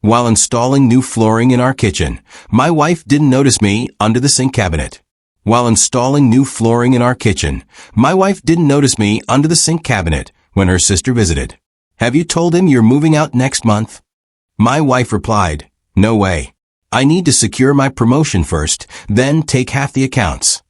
While installing new flooring in our kitchen, my wife didn't notice me under the sink cabinet. While installing new flooring in our kitchen, my wife didn't notice me under the sink cabinet when her sister visited. Have you told him you're moving out next month? My wife replied, no way. I need to secure my promotion first, then take half the accounts.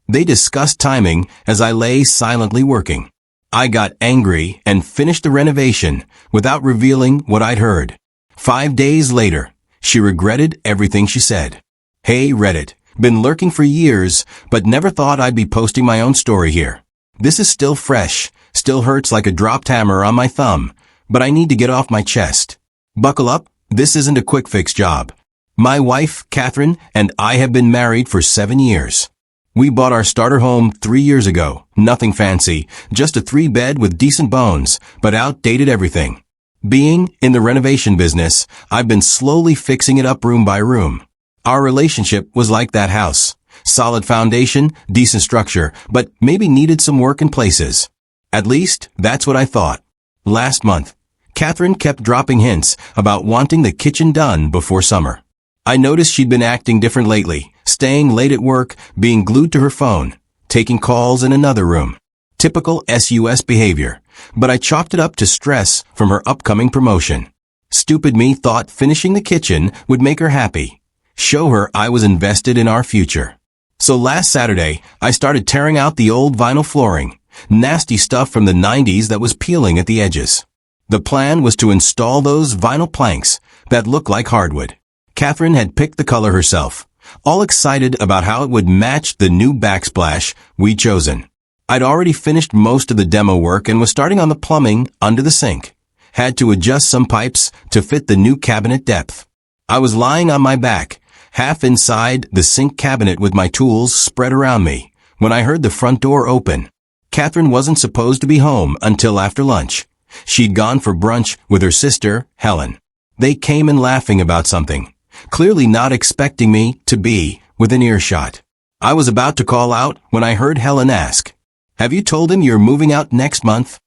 They discussed timing as I lay silently working. I got angry and finished the renovation without revealing what I'd heard. 5 days later, she regretted everything she said. Hey Reddit, been lurking for years, but never thought I'd be posting my own story here. This is still fresh, still hurts like a dropped hammer on my thumb, but I need to get off my chest. Buckle up, this isn't a quick fix job. My wife, Catherine, and I have been married for 7 years. We bought our starter home 3 years ago. Nothing fancy, just a 3-bed with decent bones, but outdated everything. Being in the renovation business, I've been slowly fixing it up room by room. Our relationship was like that house. Solid foundation, decent structure, but maybe needed some work in places. At least, that's what I thought. Last month, Catherine kept dropping hints about wanting the kitchen done before summer. I noticed she'd been acting different lately, staying late at work, being glued to her phone, taking calls in another room. Typical SUS behavior, but I chalked it up to stress from her upcoming promotion. Stupid me thought finishing the kitchen would make her happy, show her I was invested in our future. So last Saturday, I started tearing out the old vinyl flooring, nasty stuff from the 90s that was peeling at the edges. The plan was to install those vinyl planks that look like hardwood. Catherine had picked the color herself, all excited about how it would match the new backsplash we'd chosen. I'd already finished most of the demo work and was starting on the plumbing under the sink. Had to adjust some pipes to fit the new cabinet depth. I was lying on my back, half inside the sink cabinet with my tools spread around me, when I heard the front door open. Catherine wasn't supposed to be home until after lunch. She'd gone for brunch with her sister, Helen. They came in laughing about something, clearly not expecting me to be within earshot. I was about to call out when I heard Helen ask, have you told him you're moving out next month?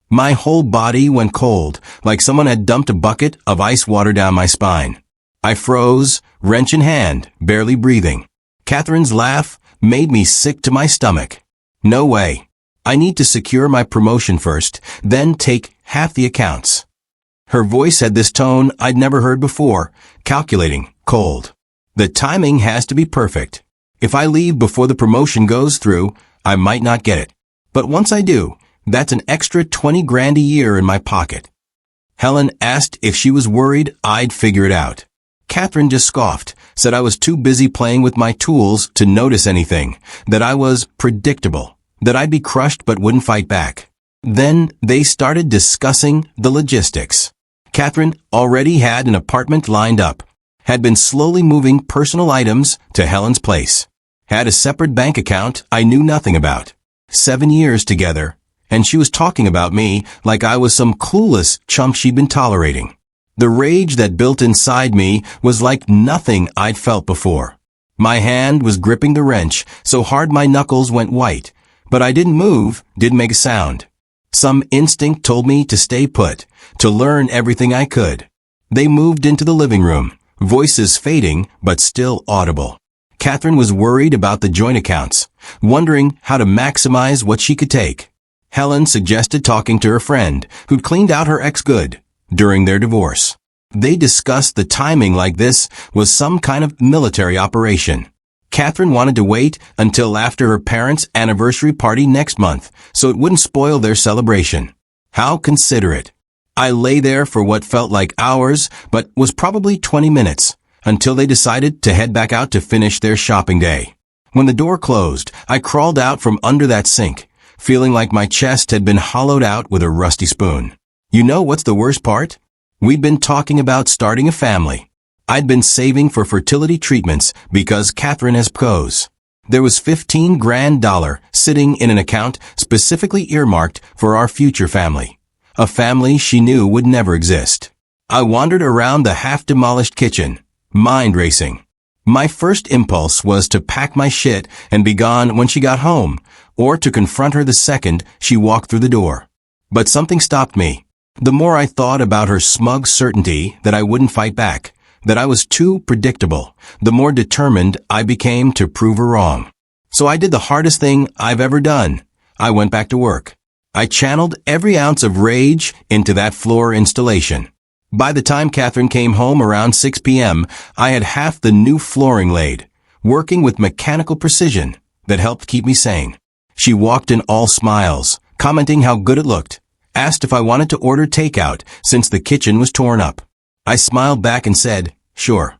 My whole body went cold, like someone had dumped a bucket of ice water down my spine. I froze, wrench in hand, barely breathing. Catherine's laugh made me sick to my stomach. No way. I need to secure my promotion first, then take half the accounts. Her voice had this tone I'd never heard before, calculating, cold. The timing has to be perfect. If I leave before the promotion goes through, I might not get it. But once I do, that's an extra 20 grand a year in my pocket. Helen asked if she was worried I'd figure it out. Catherine just scoffed, said I was too busy playing with my tools to notice anything, that I was predictable, that I'd be crushed but wouldn't fight back. Then they started discussing the logistics. Catherine already had an apartment lined up, had been slowly moving personal items to Helen's place, had a separate bank account I knew nothing about. 7 years together, and she was talking about me like I was some clueless chump she'd been tolerating. The rage that built inside me was like nothing I'd felt before. My hand was gripping the wrench so hard my knuckles went white, but I didn't move, didn't make a sound. Some instinct told me to stay put, to learn everything I could. They moved into the living room, voices fading but still audible. Catherine was worried about the joint accounts, wondering how to maximize what she could take. Helen suggested talking to her friend, who'd cleaned out her ex good during their divorce. They discussed the timing like this was some kind of military operation. Catherine wanted to wait until after her parents' anniversary party next month, so it wouldn't spoil their celebration. How considerate. I lay there for what felt like hours, but was probably 20 minutes, until they decided to head back out to finish their shopping day. When the door closed, I crawled out from under that sink, feeling like my chest had been hollowed out with a rusty spoon. You know what's the worst part? We'd been talking about starting a family. I'd been saving for fertility treatments because Catherine has PCOS. There was $15 grand sitting in an account specifically earmarked for our future family. A family she knew would never exist. I wandered around the half-demolished kitchen, mind racing. My first impulse was to pack my shit and be gone when she got home, or to confront her the second she walked through the door. But something stopped me. The more I thought about her smug certainty that I wouldn't fight back, that I was too predictable, the more determined I became to prove her wrong. So I did the hardest thing I've ever done. I went back to work. I channeled every ounce of rage into that floor installation. By the time Catherine came home around 6 p.m., I had half the new flooring laid, working with mechanical precision that helped keep me sane. She walked in all smiles, commenting how good it looked, asked if I wanted to order takeout since the kitchen was torn up. I smiled back and said, sure.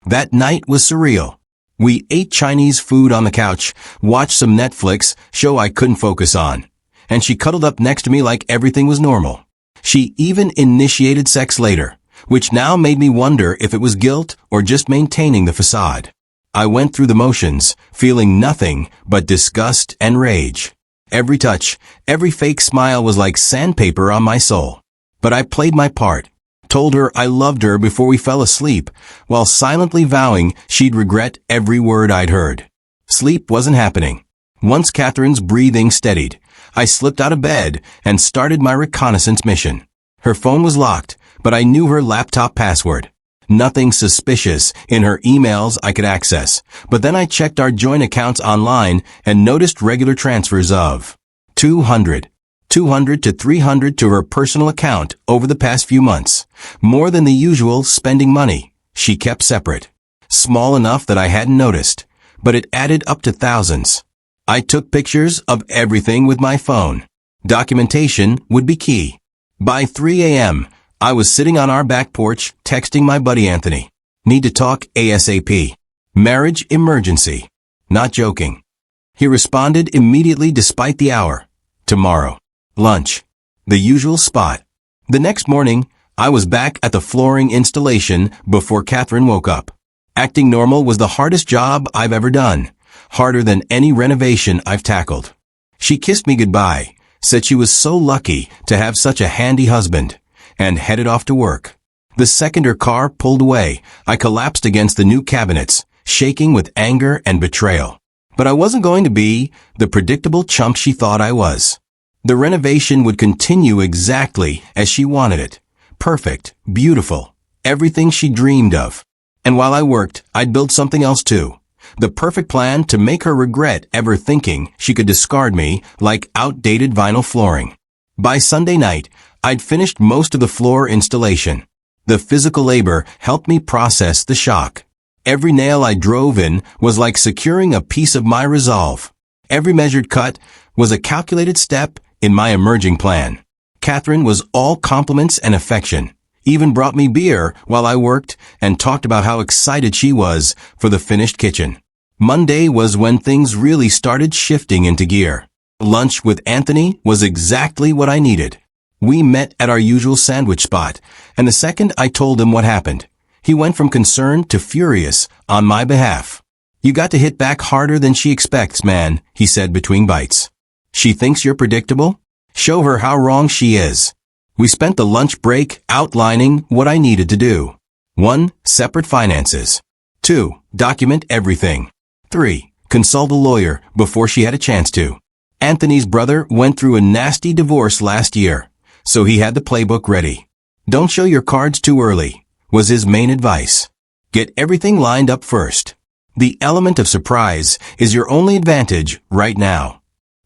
That night was surreal. We ate Chinese food on the couch, watched some Netflix show I couldn't focus on, and she cuddled up next to me like everything was normal. She even initiated sex later, which now made me wonder if it was guilt or just maintaining the facade. I went through the motions, feeling nothing but disgust and rage. Every touch, every fake smile was like sandpaper on my soul. But I played my part, told her I loved her before we fell asleep, while silently vowing she'd regret every word I'd heard. Sleep wasn't happening. Once Catherine's breathing steadied, I slipped out of bed and started my reconnaissance mission. Her phone was locked, but I knew her laptop password. Nothing suspicious in her emails I could access, but then I checked our joint accounts online and noticed regular transfers of $200 to $300 to her personal account over the past few months, more than the usual spending money she kept separate. Small enough that I hadn't noticed, but it added up to thousands. I took pictures of everything with my phone. Documentation would be key. By 3 a.m., I was sitting on our back porch texting my buddy Anthony. Need to talk ASAP. Marriage emergency. Not joking. He responded immediately despite the hour. Tomorrow. Lunch. The usual spot. The next morning, I was back at the flooring installation before Catherine woke up. Acting normal was the hardest job I've ever done. Harder than any renovation I've tackled. She kissed me goodbye, said she was so lucky to have such a handy husband, and headed off to work. The second her car pulled away, I collapsed against the new cabinets, shaking with anger and betrayal. But I wasn't going to be the predictable chump she thought I was. The renovation would continue exactly as she wanted it. Perfect, beautiful, everything she dreamed of. And while I worked, I'd build something else too. The perfect plan to make her regret ever thinking she could discard me like outdated vinyl flooring. By Sunday night, I'd finished most of the floor installation. The physical labor helped me process the shock. Every nail I drove in was like securing a piece of my resolve. Every measured cut was a calculated step in my emerging plan. Catherine was all compliments and affection. Even brought me beer while I worked and talked about how excited she was for the finished kitchen. Monday was when things really started shifting into gear. Lunch with Anthony was exactly what I needed. We met at our usual sandwich spot, and the second I told him what happened, he went from concerned to furious on my behalf. You got to hit back harder than she expects, man, he said between bites. She thinks you're predictable? Show her how wrong she is. We spent the lunch break outlining what I needed to do. 1. Separate finances. 2. Document everything. 3. Consult a lawyer before she had a chance to. Anthony's brother went through a nasty divorce last year, so he had the playbook ready. Don't show your cards too early, was his main advice. Get everything lined up first. The element of surprise is your only advantage right now.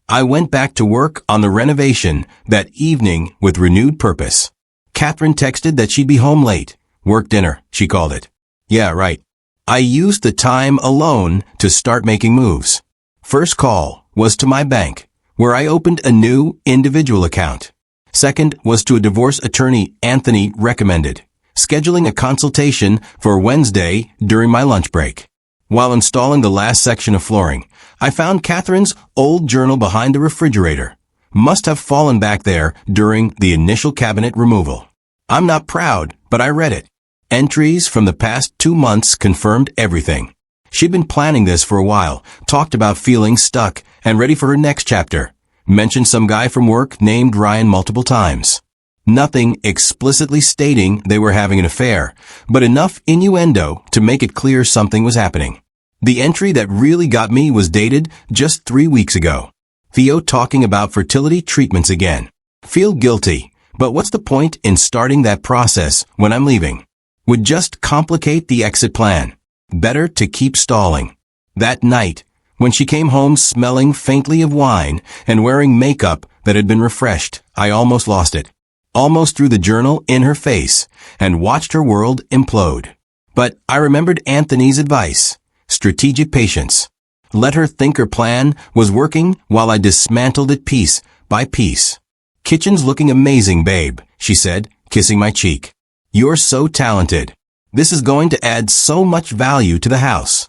I went back to work on the renovation that evening with renewed purpose. Catherine texted that she'd be home late. Work dinner, she called it. Yeah, right. I used the time alone to start making moves. First call was to my bank, where I opened a new individual account. Second was to a divorce attorney Anthony recommended, scheduling a consultation for Wednesday during my lunch break. While installing the last section of flooring, I found Catherine's old journal behind the refrigerator. Must have fallen back there during the initial cabinet removal. I'm not proud, but I read it. Entries from the past 2 months confirmed everything. She'd been planning this for a while, talked about feeling stuck and ready for her next chapter. Mentioned some guy from work named Ryan multiple times. Nothing explicitly stating they were having an affair, but enough innuendo to make it clear something was happening. The entry that really got me was dated just 3 weeks ago. Theo talking about fertility treatments again. Feel guilty, But what's the point in starting that process when I'm leaving? Would just complicate the exit plan. Better to keep stalling. That night, when she came home smelling faintly of wine and wearing makeup that had been refreshed, I almost lost it. Almost threw the journal in her face and watched her world implode. But I remembered Anthony's advice. Strategic patience. Let her think her plan was working while I dismantled it piece by piece. "Kitchen's looking amazing, babe," she said, kissing my cheek. "You're so talented. This is going to add so much value to the house."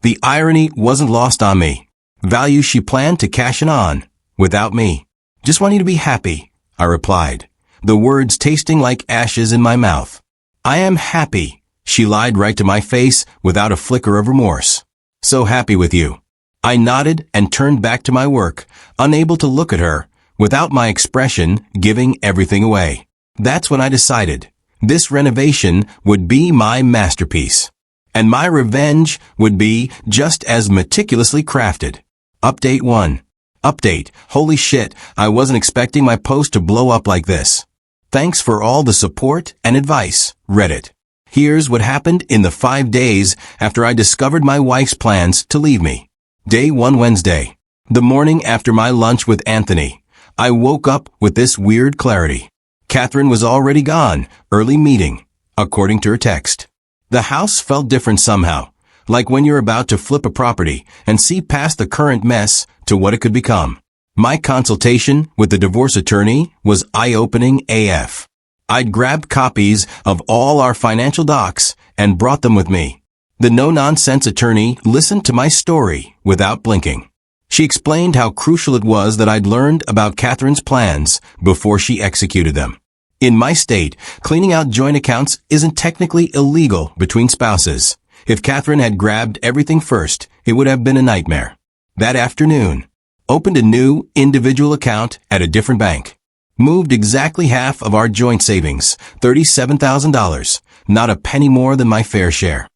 The irony wasn't lost on me. Value she planned to cash in on, without me. "Just want you to be happy," I replied, the words tasting like ashes in my mouth. "I am happy," she lied right to my face without a flicker of remorse. "So happy with you." I nodded and turned back to my work, unable to look at her, without my expression giving everything away. That's when I decided this renovation would be my masterpiece. And my revenge would be just as meticulously crafted. Update 1. Update. Holy shit, I wasn't expecting my post to blow up like this. Thanks for all the support and advice, Reddit. Here's what happened in the 5 days after I discovered my wife's plans to leave me. Day 1, Wednesday. The morning after my lunch with Anthony, I woke up with this weird clarity. Catherine was already gone, early meeting, according to her text. The house felt different somehow, like when you're about to flip a property and see past the current mess to what it could become. My consultation with the divorce attorney was eye-opening AF. I'd grabbed copies of all our financial docs and brought them with me. The no-nonsense attorney listened to my story without blinking. She explained how crucial it was that I'd learned about Catherine's plans before she executed them. In my state, cleaning out joint accounts isn't technically illegal between spouses. If Catherine had grabbed everything first, it would have been a nightmare. That afternoon, opened a new individual account at a different bank. Moved exactly half of our joint savings, $37,000, not a penny more than my fair share.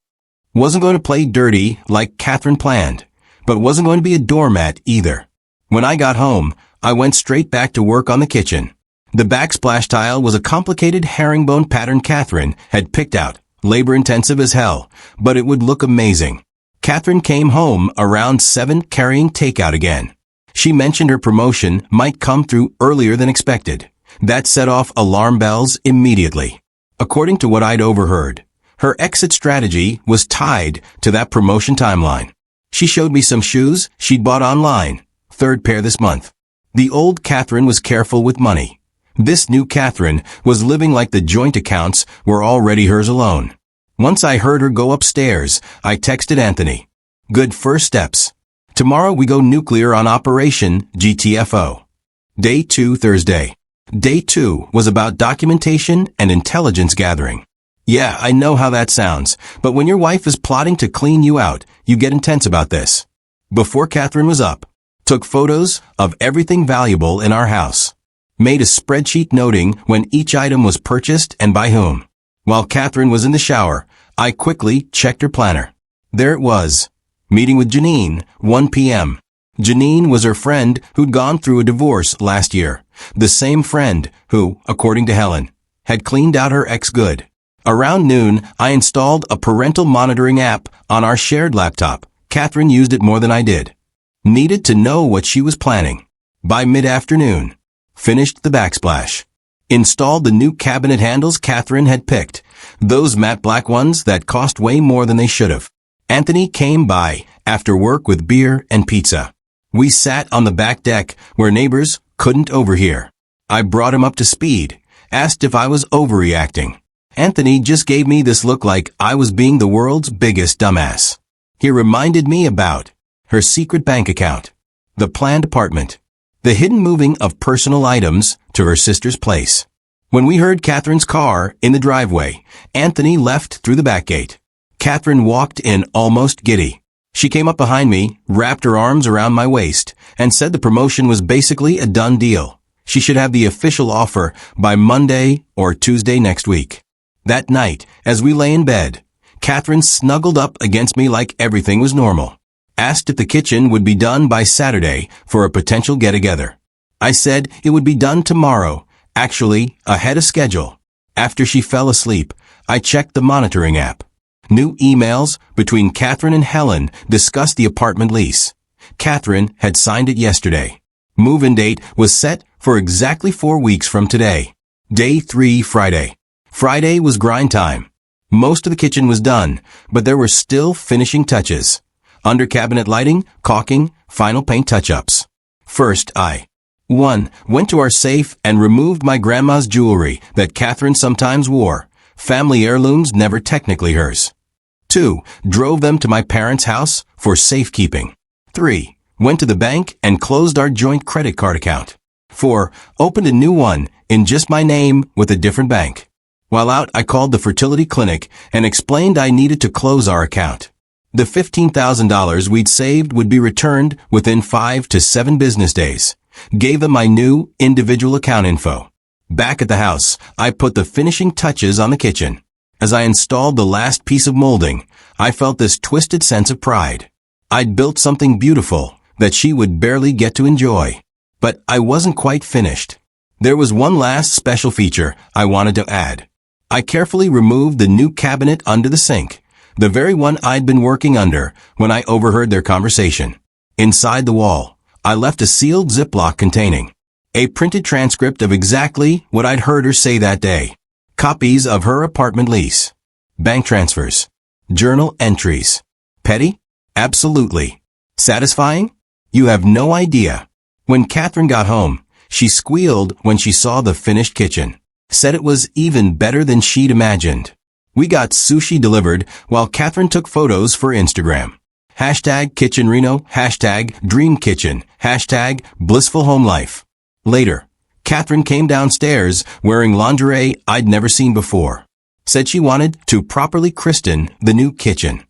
Wasn't going to play dirty like Catherine planned, but wasn't going to be a doormat either. When I got home, I went straight back to work on the kitchen. The backsplash tile was a complicated herringbone pattern Catherine had picked out, labor-intensive as hell, but it would look amazing. Catherine came home around 7 carrying takeout again. She mentioned her promotion might come through earlier than expected. That set off alarm bells immediately. According to what I'd overheard, her exit strategy was tied to that promotion timeline. She showed me some shoes she'd bought online, 3rd pair this month. The old Catherine was careful with money. This new Catherine was living like the joint accounts were already hers alone. Once I heard her go upstairs, I texted Anthony. "Good first steps. Tomorrow we go nuclear on Operation GTFO." Day 2, Thursday. Day 2 was about documentation and intelligence gathering. Yeah, I know how that sounds, but when your wife is plotting to clean you out, you get intense about this. Before Catherine was up, took photos of everything valuable in our house. Made a spreadsheet noting when each item was purchased and by whom. While Catherine was in the shower, I quickly checked her planner. There it was. Meeting with Janine, 1 p.m. Janine was her friend who'd gone through a divorce last year. The same friend who, according to Helen, had cleaned out her ex good. Around noon, I installed a parental monitoring app on our shared laptop. Catherine used it more than I did. Needed to know what she was planning. By mid-afternoon, finished the backsplash. Installed the new cabinet handles Catherine had picked, those matte black ones that cost way more than they should have. Anthony came by after work with beer and pizza. We sat on the back deck where neighbors couldn't overhear. I brought him up to speed, asked if I was overreacting. Anthony just gave me this look like I was being the world's biggest dumbass. He reminded me about her secret bank account, the planned apartment, the hidden moving of personal items to her sister's place. When we heard Catherine's car in the driveway, Anthony left through the back gate. Catherine walked in almost giddy. She came up behind me, wrapped her arms around my waist, and said the promotion was basically a done deal. She should have the official offer by Monday or Tuesday next week. That night, as we lay in bed, Catherine snuggled up against me like everything was normal. Asked if the kitchen would be done by Saturday for a potential get-together. I said it would be done tomorrow, Actually, ahead of schedule. After she fell asleep, I checked the monitoring app. New emails between Catherine and Helen discussed the apartment lease. Catherine had signed it yesterday. Move-in date was set for exactly 4 weeks from today. Day 3, Friday. Friday was grind time. Most of the kitchen was done, but there were still finishing touches. Under cabinet lighting, caulking, final paint touch-ups. First, I 1. Went to our safe and removed my grandma's jewelry that Catherine sometimes wore. Family heirlooms, never technically hers. 2. Drove them to my parents' house for safekeeping. 3. Went to the bank and closed our joint credit card account. 4. Opened a new one in just my name with a different bank. While out, I called the fertility clinic and explained I needed to close our account. The $15,000 we'd saved would be returned within 5 to 7 business days. Gave them my new individual account info. Back at the house, I put the finishing touches on the kitchen. As I installed the last piece of molding, I felt this twisted sense of pride. I'd built something beautiful that she would barely get to enjoy. But I wasn't quite finished. There was one last special feature I wanted to add. I carefully removed the new cabinet under the sink, the very one I'd been working under when I overheard their conversation. Inside the wall, I left a sealed Ziploc containing a printed transcript of exactly what I'd heard her say that day. Copies of her apartment lease. Bank transfers. Journal entries. Petty? Absolutely. Satisfying? You have no idea. When Catherine got home, she squealed when she saw the finished kitchen. Said it was even better than she'd imagined. We got sushi delivered while Catherine took photos for Instagram. Hashtag Kitchen Reno, hashtag Dream Kitchen, hashtag Blissful Home Life. Later, Catherine came downstairs wearing lingerie I'd never seen before. Said she wanted to properly christen the new kitchen.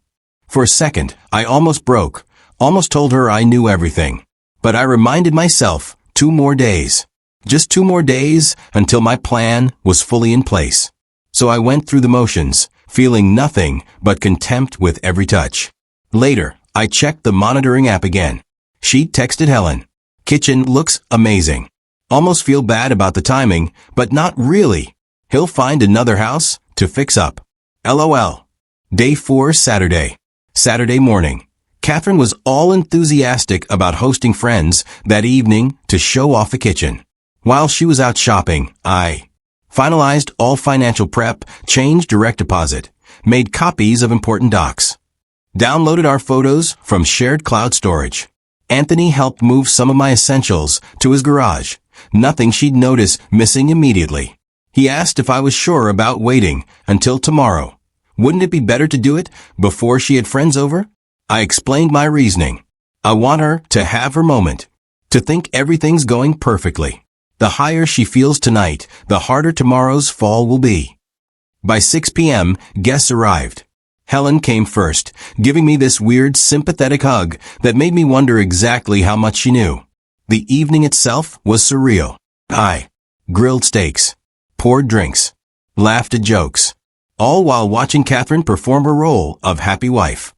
For a second, I almost broke, almost told her I knew everything. But I reminded myself, 2 more days. Just 2 more days until my plan was fully in place. So I went through the motions, feeling nothing but contempt with every touch. Later, I checked the monitoring app again. She texted Helen. Kitchen looks amazing. Almost feel bad about the timing, but not really. He'll find another house to fix up. LOL. Day 4, Saturday. Saturday morning. Catherine was all enthusiastic about hosting friends that evening to show off the kitchen. While she was out shopping, I finalized all financial prep, changed direct deposit, made copies of important docs, downloaded our photos from shared cloud storage. Anthony helped move some of my essentials to his garage. Nothing she'd notice missing immediately. He asked if I was sure about waiting until tomorrow. Wouldn't it be better to do it before she had friends over? I explained my reasoning. I want her to have her moment, to think everything's going perfectly. The higher she feels tonight, the harder tomorrow's fall will be. By 6 p.m., guests arrived. Helen came first, giving me this weird, sympathetic hug that made me wonder exactly how much she knew. The evening itself was surreal. I grilled steaks, poured drinks, laughed at jokes, all while watching Catherine perform her role of happy wife.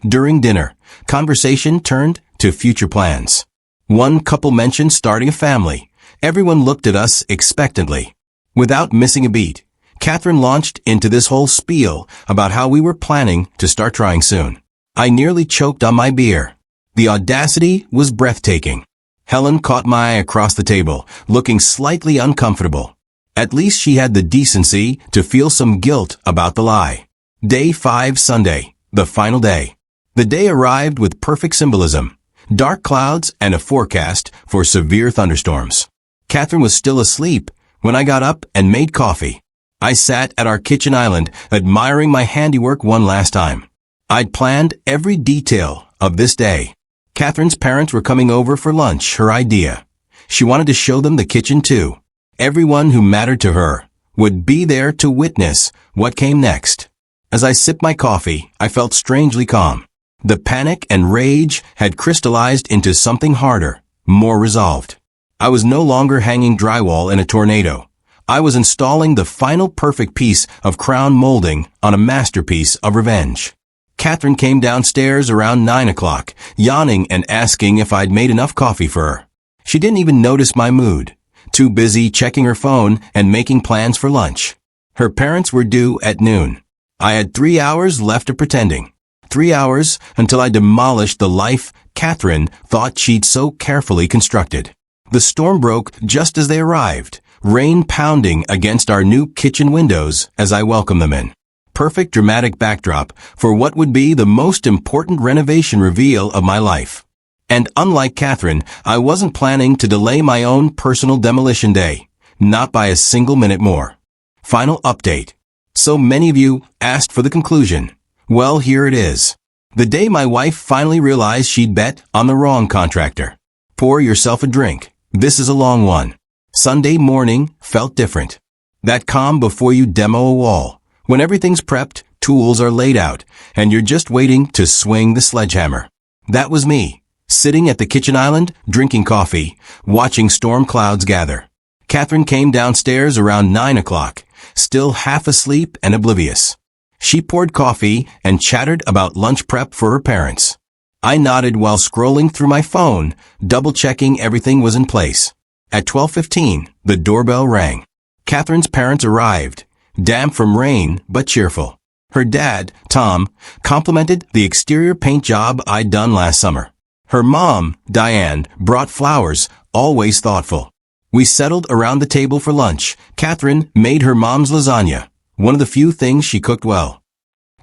During dinner, conversation turned to future plans. One couple mentioned starting a family. Everyone looked at us expectantly. Without missing a beat, Catherine launched into this whole spiel about how we were planning to start trying soon. I nearly choked on my beer. The audacity was breathtaking. Helen caught my eye across the table, looking slightly uncomfortable. At least she had the decency to feel some guilt about the lie. Day 5, Sunday, the final day. The day arrived with perfect symbolism. Dark clouds and a forecast for severe thunderstorms. Catherine was still asleep when I got up and made coffee. I sat at our kitchen island, admiring my handiwork one last time. I'd planned every detail of this day. Catherine's parents were coming over for lunch, her idea. She wanted to show them the kitchen too. Everyone who mattered to her would be there to witness what came next. As I sipped my coffee, I felt strangely calm. The panic and rage had crystallized into something harder, more resolved. I was no longer hanging drywall in a tornado. I was installing the final perfect piece of crown molding on a masterpiece of revenge. Catherine came downstairs around 9 o'clock, yawning and asking if I'd made enough coffee for her. She didn't even notice my mood. too busy checking her phone and making plans for lunch. Her parents were due at noon. I had 3 hours left of pretending. 3 hours until I demolished the life Catherine thought she'd so carefully constructed. The storm broke just as they arrived, rain pounding against our new kitchen windows as I welcomed them in. Perfect dramatic backdrop for what would be the most important renovation reveal of my life. And unlike Catherine, I wasn't planning to delay my own personal demolition day, not by a single minute more. Final update. So many of you asked for the conclusion. Well, here it is. The day my wife finally realized she'd bet on the wrong contractor. Pour yourself a drink. This is a long one. Sunday morning felt different. That calm before you demo a wall. When everything's prepped, tools are laid out, and you're just waiting to swing the sledgehammer. That was me, sitting at the kitchen island, drinking coffee, watching storm clouds gather. Catherine came downstairs around 9 o'clock, still half asleep and oblivious. She poured coffee and chattered about lunch prep for her parents. I nodded while scrolling through my phone, double-checking everything was in place. At 12:15, the doorbell rang. Catherine's parents arrived, damp from rain but cheerful. Her dad, Tom, complimented the exterior paint job I'd done last summer. Her mom, Diane, brought flowers, always thoughtful. We settled around the table for lunch. Catherine made her mom's lasagna, one of the few things she cooked well.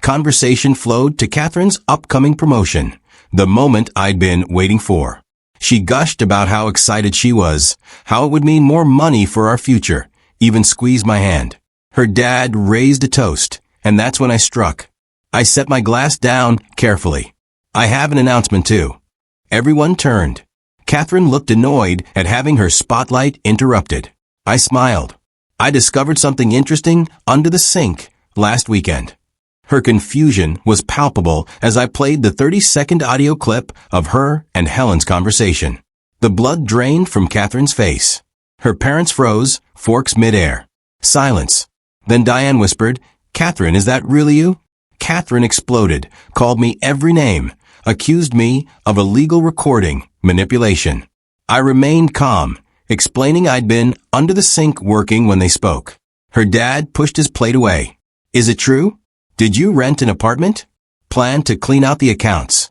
Conversation flowed to Catherine's upcoming promotion, the moment I'd been waiting for. She gushed about how excited she was, how it would mean more money for our future, even squeezed my hand. Her dad raised a toast, and that's when I struck. I set my glass down carefully. I have an announcement too. Everyone turned. Catherine looked annoyed at having her spotlight interrupted. I smiled. I discovered something interesting under the sink last weekend. Her confusion was palpable as I played the 30-second audio clip of her and Helen's conversation. The blood drained from Catherine's face. Her parents froze, forks midair. Silence. Then Diane whispered, "Catherine, is that really you?" Catherine exploded, called me every name, accused me of illegal recording, manipulation. I remained calm, explaining I'd been under the sink working when they spoke. Her dad pushed his plate away. "Is it true? Did you rent an apartment? Plan to clean out the accounts?"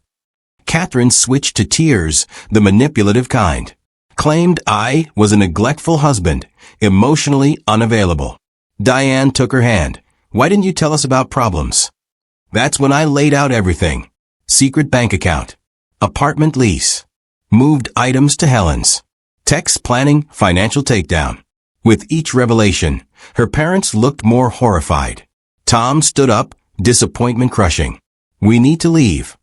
Catherine switched to tears, the manipulative kind. Claimed I was a neglectful husband, emotionally unavailable. Diane took her hand. "Why didn't you tell us about problems?" That's when I laid out everything. Secret bank account. Apartment lease. Moved items to Helen's. Text planning financial takedown. With each revelation, her parents looked more horrified. Tom stood up, disappointment crushing. "We need to leave."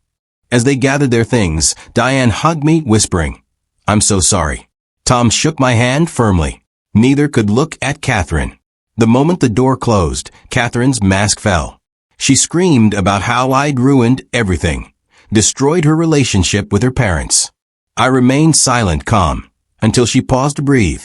As they gathered their things, Diane hugged me, whispering, "I'm so sorry." Tom shook my hand firmly. Neither could look at Catherine. The moment the door closed, Catherine's mask fell. She screamed about how I'd ruined everything, destroyed her relationship with her parents. I remained silent, calm, until she paused to breathe.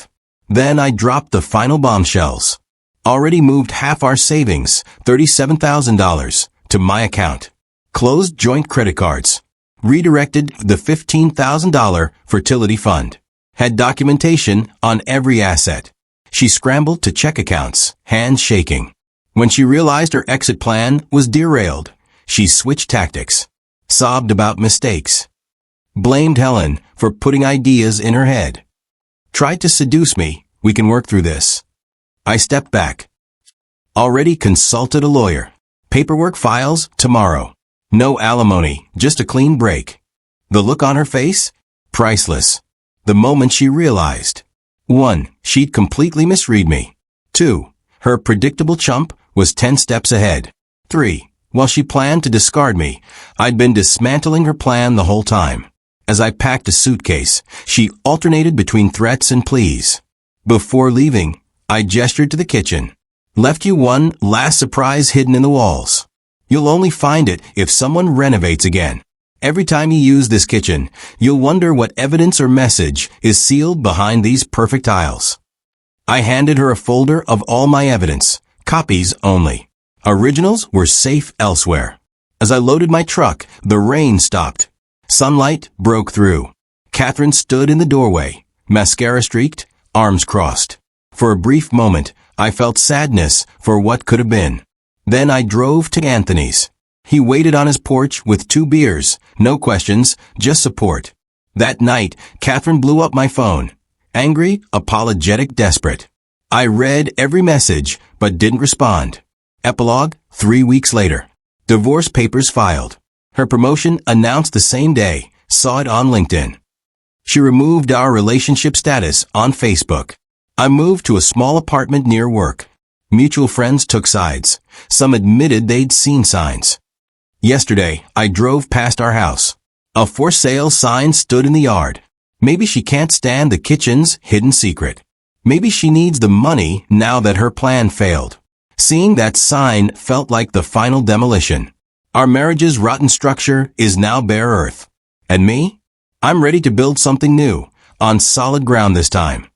Then I dropped the final bombshells. Already moved half our savings, $37,000, to my account. Closed joint credit cards. Redirected the $15,000 fertility fund. Had documentation on every asset. She scrambled to check accounts, hands shaking. When she realized her exit plan was derailed, she switched tactics. Sobbed about mistakes. Blamed Helen for putting ideas in her head. Tried to seduce me. "We can work through this." I stepped back. Already consulted a lawyer. Paperwork files tomorrow. No alimony, just a clean break. The look on her face? Priceless. The moment she realized. 1. She'd completely misread me. 2. Her predictable chump was 10 steps ahead. 3. While she planned to discard me, I'd been dismantling her plan the whole time. As I packed a suitcase, she alternated between threats and pleas. Before leaving, I gestured to the kitchen. "Left you one last surprise hidden in the walls. You'll only find it if someone renovates again. Every time you use this kitchen, you'll wonder what evidence or message is sealed behind these perfect tiles." I handed her a folder of all my evidence, copies only. Originals were safe elsewhere. As I loaded my truck, the rain stopped. Sunlight broke through. Catherine stood in the doorway, mascara streaked, arms crossed. For a brief moment, I felt sadness for what could have been. Then I drove to Anthony's. He waited on his porch with 2 beers, no questions, just support. That night, Catherine blew up my phone. Angry, apologetic, desperate. I read every message, but didn't respond. Epilogue, 3 weeks later. Divorce papers filed. Her promotion announced the same day, saw it on LinkedIn. She removed our relationship status on Facebook. I moved to a small apartment near work. Mutual friends took sides. Some admitted they'd seen signs. Yesterday, I drove past our house. A for sale sign stood in the yard. Maybe she can't stand the kitchen's hidden secret. Maybe she needs the money now that her plan failed. Seeing that sign felt like the final demolition. Our marriage's rotten structure is now bare earth. And me? I'm ready to build something new, on solid ground this time.